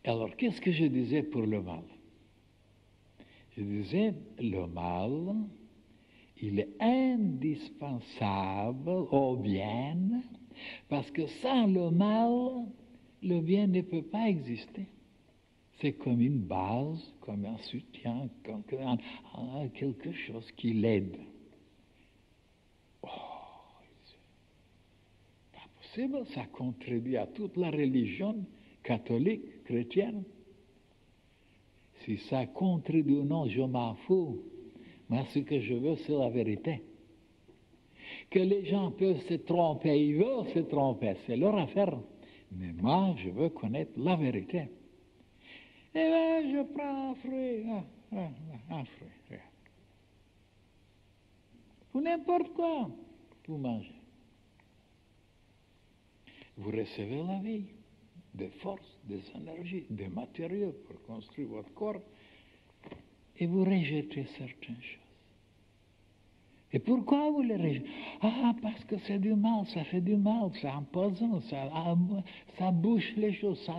Alors, qu'est-ce que je disais pour le mal? Je disais, le mal, il est indispensable au bien, parce que sans le mal, le bien ne peut pas exister. C'est comme une base, comme un soutien, comme quelque chose qui l'aide. Oh, c'est pas possible, ça contribue à toute la religion catholique, chrétienne. Si ça contribue ou non, je m'en fous. Moi, ce que je veux, c'est la vérité. Que les gens peuvent se tromper, ils veulent se tromper, c'est leur affaire. Mais moi, je veux connaître la vérité. Et là, je prends un fruit, un fruit. Ou n'importe quoi, vous mangez. Vous recevez la vie, des forces, des énergies, des matériaux pour construire votre corps, et vous rejetez certaines choses. Et pourquoi vous les rejetez? Ah, parce que c'est du mal, ça fait du mal, ça empoisonne, ça bouche les choses.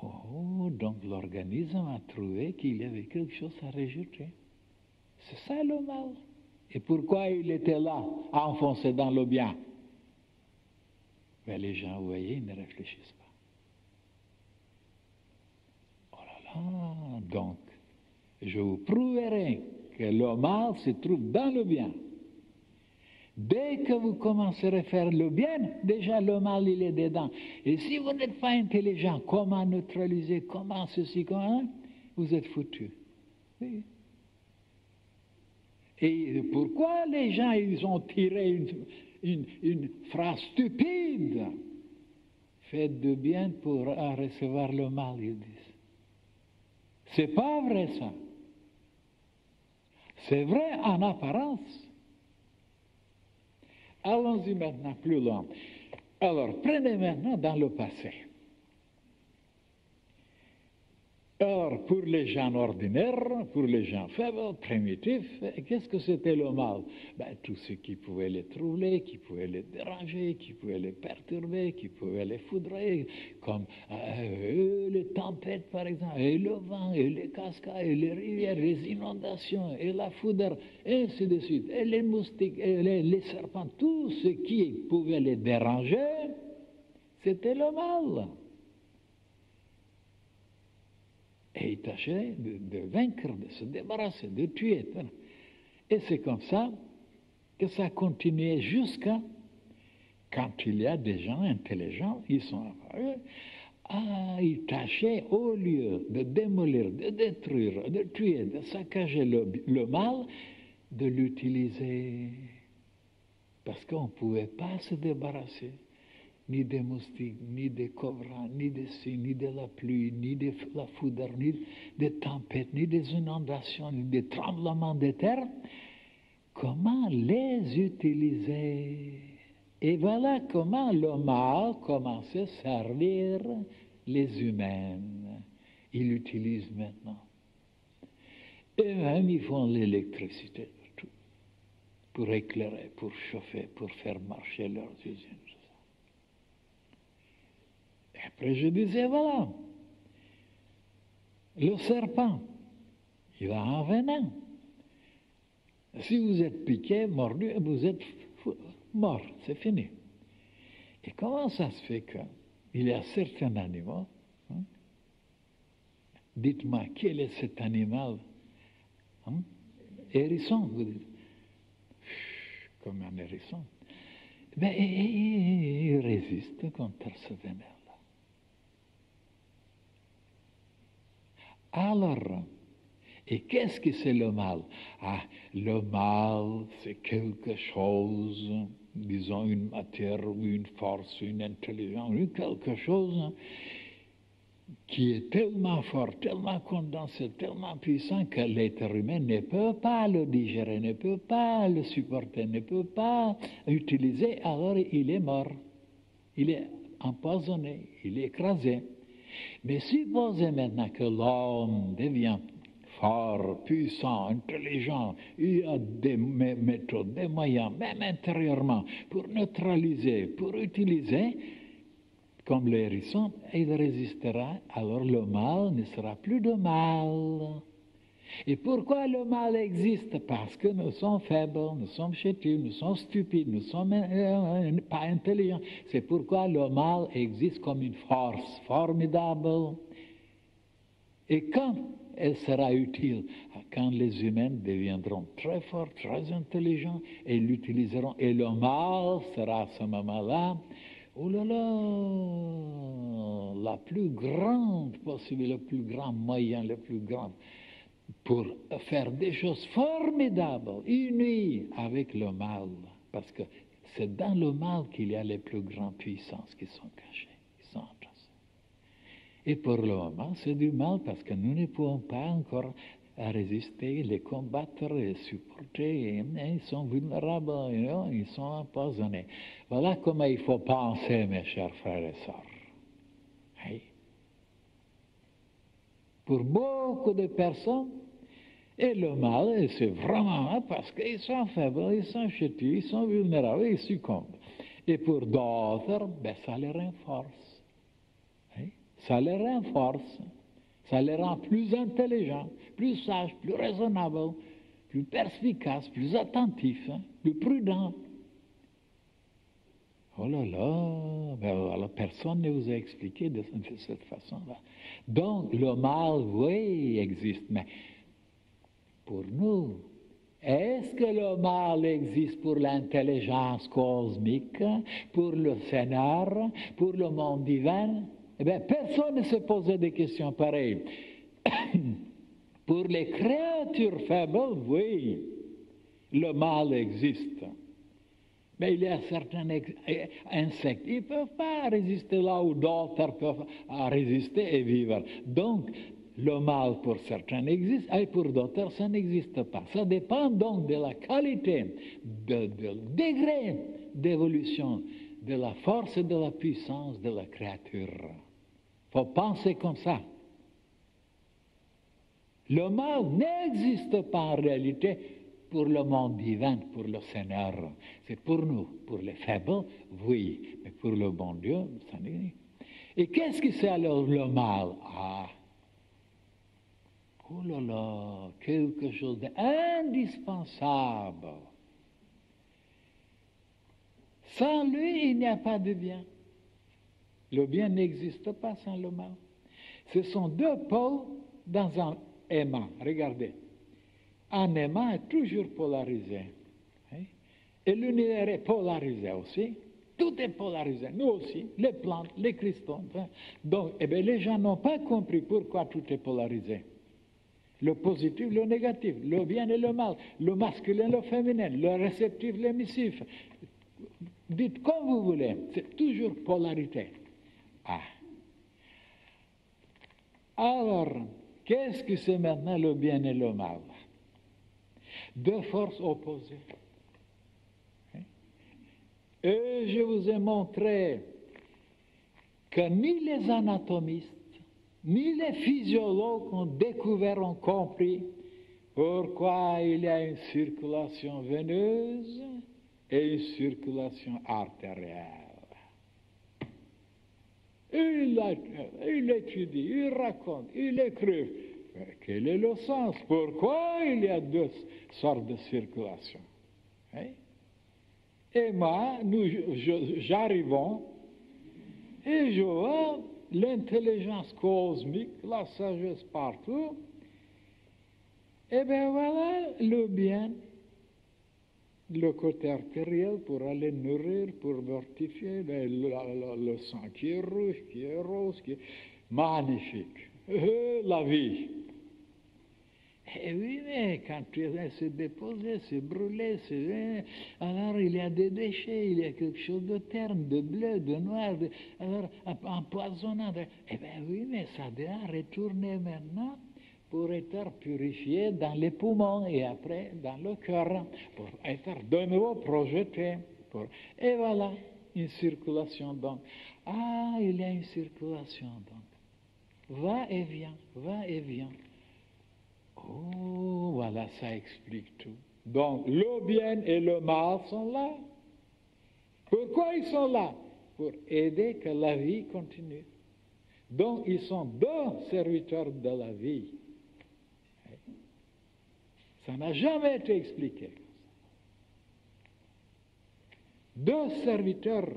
Oh, donc l'organisme a trouvé qu'il y avait quelque chose à rejeter. C'est ça le mal. Et pourquoi il était là, enfoncé dans le bien? Mais les gens, vous voyez, ils ne réfléchissent pas. Oh là là, donc, je vous prouverai que le mal se trouve dans le bien. Dès que vous commencerez à faire le bien, déjà le mal, il est dedans. Et si vous n'êtes pas intelligent, comment neutraliser, comment ceci, comment, vous êtes foutu. Oui. Et pourquoi les gens, ils ont tiré une phrase stupide? Faites du bien pour recevoir le mal, ils disent. C'est pas vrai ça. C'est vrai en apparence. Allons-y maintenant plus loin. Alors, prenez maintenant dans le passé. Alors, pour les gens ordinaires, pour les gens faibles, primitifs, qu'est-ce que c'était le mal? Tout ce qui pouvait les troubler, qui pouvait les déranger, qui pouvait les perturber, qui pouvait les foudrer, comme les tempêtes par exemple, et le vent, et les cascades, et les rivières, les inondations, et la foudre, et ainsi de suite, et les moustiques, et les serpents, tout ce qui pouvait les déranger, c'était le mal. Et il tâchait de vaincre, de se débarrasser, de tuer. Et c'est comme ça que ça continuait jusqu'à quand il y a des gens intelligents, ils sont apparus, ils tâchaient, au lieu de démolir, de détruire, de tuer, de saccager le mal, de l'utiliser. Parce qu'on ne pouvait pas se débarrasser ni des moustiques, ni des cobras, ni des ci, ni de la pluie, ni de la foudre, ni des tempêtes, ni des inondations, ni des tremblements de terre. Comment les utiliser? Et voilà comment le mal commence à servir les humains. Ils l'utilisent maintenant. Et même ils font l'électricité, tout, pour éclairer, pour chauffer, pour faire marcher leurs usines. Après, je disais, voilà, le serpent, il a un venin. Si vous êtes piqué, mordu, vous êtes mort, c'est fini. Et comment ça se fait qu'il y a certains animaux, dites-moi, quel est cet animal? Hérisson, vous dites. Comme un hérisson. Mais il résiste contre ce venin. Alors, et qu'est-ce que c'est le mal? Le mal, c'est quelque chose, disons une matière, ou une force, une intelligence, quelque chose qui est tellement fort, tellement condensé, tellement puissant que l'être humain ne peut pas le digérer, ne peut pas le supporter, ne peut pas utiliser, alors il est mort. Il est empoisonné, il est écrasé. Mais supposez maintenant que l'homme devient fort, puissant, intelligent, il y a des méthodes, des moyens, même intérieurement, pour neutraliser, pour utiliser, comme le hérisson, il résistera, alors le mal ne sera plus de mal. Et pourquoi le mal existe? Parce que nous sommes faibles, nous sommes chétifs, nous sommes stupides, nous sommes pas intelligents. C'est pourquoi le mal existe comme une force formidable. Et quand elle sera utile? Quand les humains deviendront très forts, très intelligents, et l'utiliseront. Et le mal sera à ce moment-là, oh là là, la plus grande possibilité, le plus grand moyen, le plus grand, pour faire des choses formidables, unies avec le mal. Parce que c'est dans le mal qu'il y a les plus grandes puissances qui sont cachées, qui sont entrées. Et pour le moment, c'est du mal parce que nous ne pouvons pas encore résister, les combattre, les supporter. Ils sont vulnérables, ils sont empoisonnés. Voilà comment il faut penser, mes chers frères et sœurs. Oui. Pour beaucoup de personnes, et le mal, c'est vraiment parce qu'ils sont faibles, ils sont chétifs, ils sont vulnérables, ils succombent. Et pour d'autres, ça les renforce. Ça les renforce, ça les rend plus intelligents, plus sages, plus raisonnables, plus perspicaces, plus attentifs, plus prudents. Oh là là, alors personne ne vous a expliqué de cette façon-là. Donc le mal, oui, existe, mais pour nous, est-ce que le mal existe pour l'intelligence cosmique, pour le Seigneur, pour le monde divin? Eh bien, personne ne se posait des questions pareilles. Pour les créatures faibles, oui, le mal existe. Mais il y a certains insectes, ils ne peuvent pas résister là où d'autres peuvent résister et vivre. Donc, le mal pour certains existe et pour d'autres, ça n'existe pas. Ça dépend donc de la qualité, du degré d'évolution, de la force et de la puissance de la créature. Il faut penser comme ça. Le mal n'existe pas en réalité pour le monde divin, pour le Seigneur. C'est pour nous, pour les faibles, oui, mais pour le bon Dieu, ça n'est pas. Et qu'est-ce que c'est alors le mal? Ah, oh là là, quelque chose d'indispensable. Sans lui, il n'y a pas de bien. Le bien n'existe pas sans le mal. Ce sont deux pôles dans un aimant. Regardez. Un aimant est toujours polarisé. Hein? Et l'univers est polarisé aussi. Tout est polarisé. Nous aussi, les plantes, les cristaux. Hein? Donc, les gens n'ont pas compris pourquoi tout est polarisé. Le positif, le négatif, le bien et le mal, le masculin, le féminin, le réceptif, l'émissif. Dites comme vous voulez, c'est toujours polarité. Ah. Alors, qu'est-ce que c'est maintenant le bien et le mal? Deux forces opposées. Et je vous ai montré que ni les anatomistes, ni les physiologues ont découvert, ont compris pourquoi il y a une circulation veineuse et une circulation artérielle. Il étudie, il raconte, il écrit. Quel est le sens? Pourquoi il y a deux sortes de circulation? Hein? Et moi, j'arrivons et je vois l'intelligence cosmique, la sagesse partout. Et bien voilà le bien, le côté artériel pour aller nourrir, pour mortifier, le sang qui est rouge, qui est rose, qui est magnifique. La vie. Et oui, mais quand tu c'est déposé, c'est brûlé, alors il y a des déchets, il y a quelque chose de terne, de bleu, de noir, alors empoisonnant. Eh bien oui, mais ça doit retourner maintenant pour être purifié dans les poumons et après dans le cœur, pour être de nouveau projeté. Et voilà, une circulation donc. Ah, il y a une circulation donc. Va et vient, va et vient. Oh, voilà, ça explique tout. Donc, le bien et le mal sont là. Pourquoi ils sont là? pour aider que la vie continue. Donc, ils sont deux serviteurs de la vie. Ça n'a jamais été expliqué. Deux serviteurs.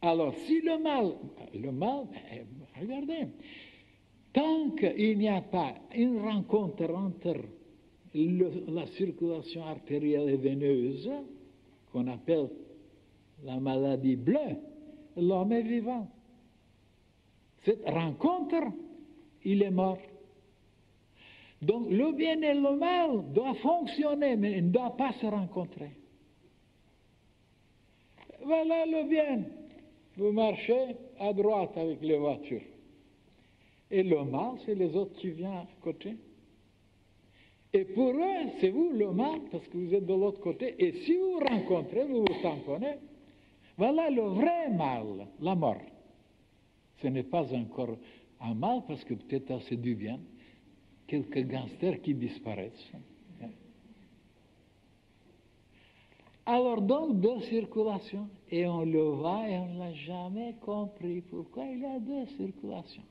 Alors, si le mal, regardez, tant qu'il n'y a pas une rencontre entre la circulation artérielle et veineuse, qu'on appelle la maladie bleue, l'homme est vivant. Cette rencontre, il est mort. Donc le bien et le mal doivent fonctionner, mais ils ne doivent pas se rencontrer. Voilà le bien. Vous marchez à droite avec les voitures. Et le mal, c'est les autres qui viennent à côté. Et pour eux, c'est vous le mal, parce que vous êtes de l'autre côté. Et si vous rencontrez, vous vous tamponnez. Voilà le vrai mal, la mort. Ce n'est pas encore un mal, parce que peut-être c'est du bien. Quelques gangsters qui disparaissent. Alors donc, deux circulations. Et on le voit et on ne l'a jamais compris. Pourquoi il y a deux circulations?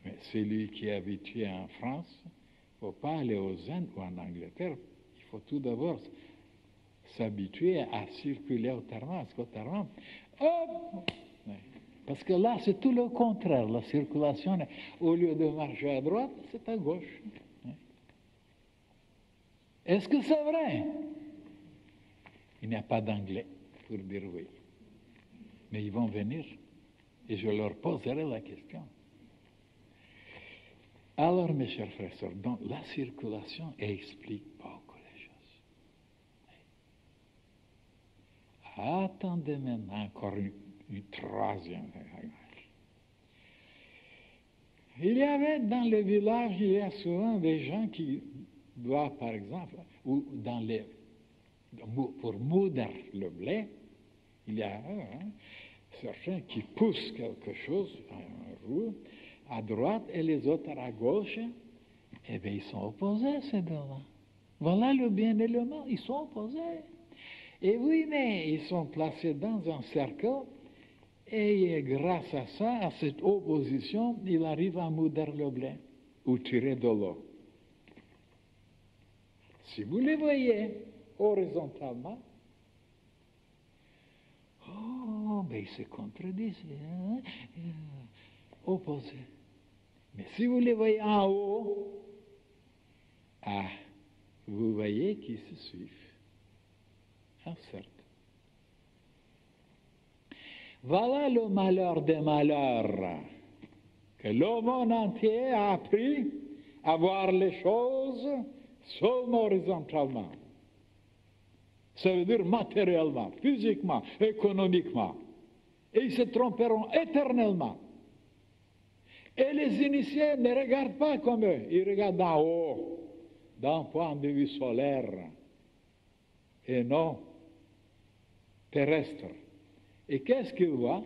Mais celui qui est habitué en France, il ne faut pas aller aux Indes ou en Angleterre. Il faut tout d'abord s'habituer à circuler autrement. Hop! Parce que là, c'est tout le contraire. La circulation, au lieu de marcher à droite, c'est à gauche. Est-ce que c'est vrai? Il n'y a pas d'anglais pour dire oui. Mais ils vont venir et je leur poserai la question. Alors, mes chers frères et sœurs, donc la circulation explique beaucoup les choses. Attendez maintenant encore une troisième image. Il y avait dans les villages, il y a souvent des gens qui doivent, par exemple, ou pour moudre le blé, il y a certains qui poussent quelque chose, un roue, à droite et les autres à gauche. Eh bien, ils sont opposés, ces deux-là. Voilà le bien et le mal, ils sont opposés. Et oui, mais ils sont placés dans un cercle. Et grâce à ça, à cette opposition, il arrive à moudre le blé ou tirer de l'eau. Si vous les voyez horizontalement, mais ils se contredisent, opposés. Mais si vous les voyez en haut, vous voyez qu'ils se suivent. Certes. Voilà le malheur des malheurs, que le monde entier a appris à voir les choses seulement horizontalement. Ça veut dire matériellement, physiquement, économiquement. Et ils se tromperont éternellement. Et les initiés ne regardent pas comme eux, ils regardent d'en haut, d'un point de vue solaire, et non terrestre. Et qu'est-ce qu'ils voient?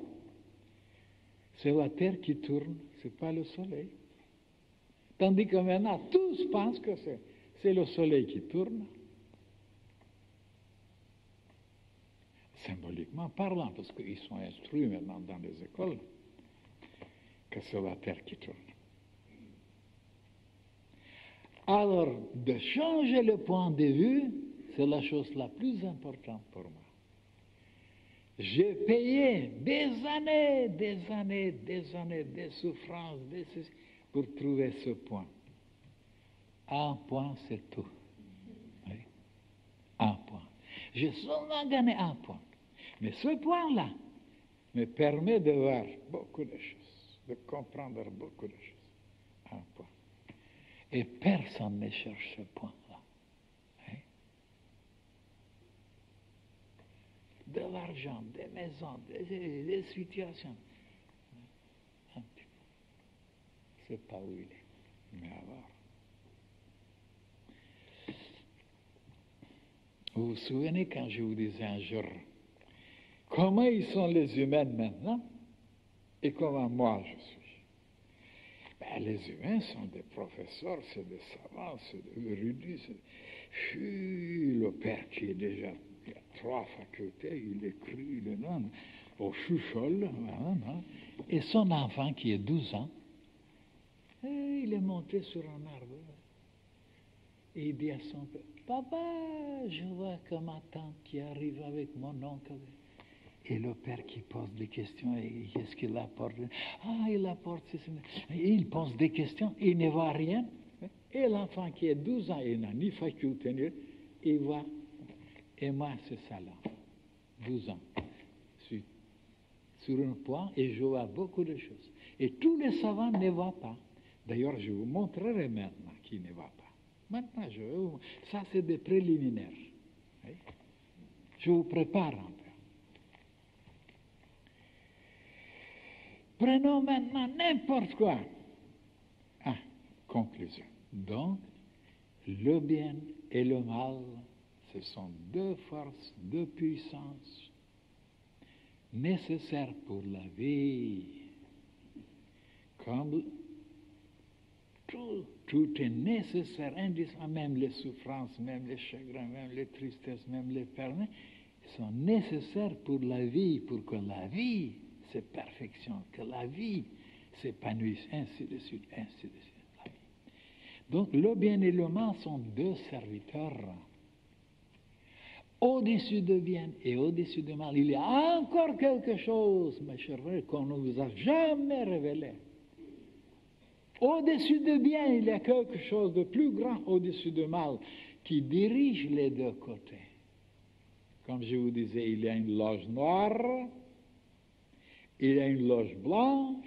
C'est la Terre qui tourne, ce n'est pas le Soleil. Tandis que maintenant, tous pensent que c'est le Soleil qui tourne. Symboliquement parlant, parce qu'ils sont instruits maintenant dans les écoles, que c'est la Terre qui tourne. Alors, de changer le point de vue, c'est la chose la plus importante pour moi. J'ai payé des années, des souffrances, pour trouver ce point. Un point, c'est tout. Oui. Un point. J'ai seulement gagné un point. Mais ce point-là me permet de voir beaucoup de choses, de comprendre beaucoup de choses. Un point. Et personne ne cherche ce point-là. Oui. De l'argent, des maisons, des situations. Un petit peu. Je ne sais pas où il est. Mais alors. Vous vous souvenez quand je vous disais un jour, comment ils sont les humains maintenant et comment moi je suis? Les humains sont des professeurs, c'est des savants, c'est des érudits. Le père qui est déjà Il y a 3 facultés, il écrit, il est là, au chuchol, voilà, et son enfant qui est 12 ans, il est monté sur un arbre. Et il dit à son père, papa, je vois que ma tante qui arrive avec mon oncle. Et le père qui pose des questions, et qu'est-ce qu'il apporte? Ah, il apporte ceci. Et il pose des questions, il ne voit rien. Et l'enfant qui est 12 ans, il n'a ni faculté, ni il voit. Et moi, c'est ça là, 12 ans. Je suis sur un point et je vois beaucoup de choses. Et tous les savants ne voient pas. D'ailleurs, je vous montrerai maintenant qui ne voit pas. Maintenant, ça c'est des préliminaires. Oui? Je vous prépare un peu. Prenons maintenant n'importe quoi. Ah, conclusion. Donc, le bien et le mal, ce sont 2 forces, 2 puissances nécessaires pour la vie. Comme tout est nécessaire, indispensable, même les souffrances, même les chagrins, même les tristesses, même les peines, sont nécessaires pour la vie, pour que la vie se perfectionne, que la vie s'épanouisse, ainsi de suite, ainsi de suite. La vie. Donc le bien et le mal sont 2 serviteurs. Au-dessus de bien et au-dessus de mal, il y a encore quelque chose, mes chers frères, qu'on ne vous a jamais révélé. Au-dessus de bien, il y a quelque chose de plus grand au-dessus de mal qui dirige les 2 côtés. Comme je vous disais, il y a une loge noire, il y a une loge blanche,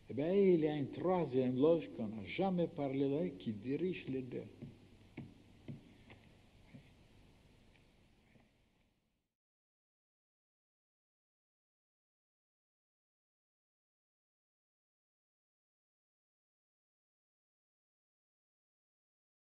et bien il y a une 3e loge qu'on n'a jamais parlé là qui dirige les 2.